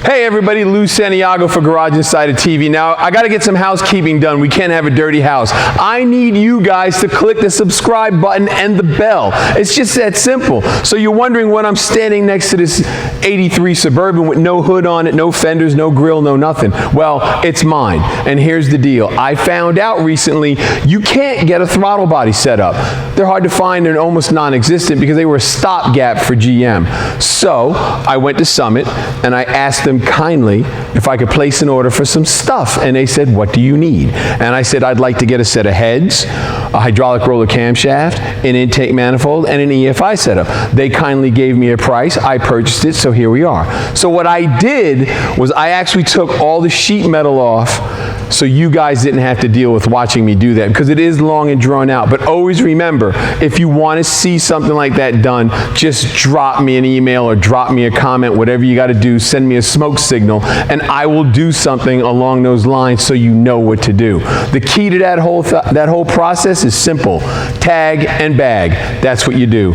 Hey everybody, Lou Santaigo for Garage Insider TV. Now, I gotta get some housekeeping done. We can't have a dirty house. I need you guys to click the subscribe button and the bell. It's just that simple. So you're wondering when I'm standing next to this 83 Suburban with no hood on it, no fenders, no grill, no nothing. Well, it's mine. And here's the deal. I found out recently you can't get a throttle body set up. They're hard to find and almost non-existent because they were a stopgap for GM. So I went to Summit and I asked them kindly if I could place an order for some stuff, and they said, what do you need? And I said, I'd like to get a set of heads, a hydraulic roller camshaft, an intake manifold, and an EFI setup. They kindly gave me a price. I purchased it, so here we are. So what I did was I actually took all the sheet metal off so you guys didn't have to deal with watching me do that, because it is long and drawn out. But always remember, if you want to see something like that done, just drop me an email or drop me a comment, whatever you got to do. Send me a smoke signal and I will do something along those lines so you know what to do. The key to that whole process is simple. Tag and bag. That's what you do.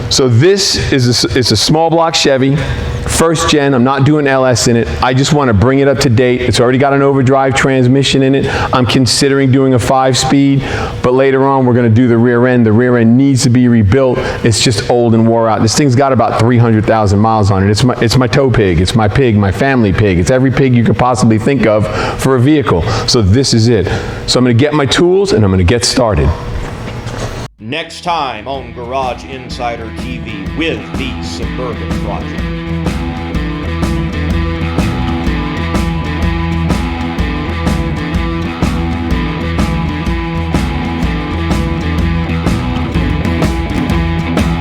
So this is a small block Chevy. First gen, I'm not doing LS in it. I just want to bring it up to date. It's already got an overdrive transmission in it. I'm considering doing a 5-speed, but later on we're going to do the rear end. The rear end needs to be rebuilt. It's just old and wore out. This thing's got about 300,000 miles on it. It's my tow pig. It's my pig, my family pig. It's every pig you could possibly think of for a vehicle. So this is it. So I'm going to get my tools and I'm going to get started. Next time on Garage Insider TV with the Suburban Project.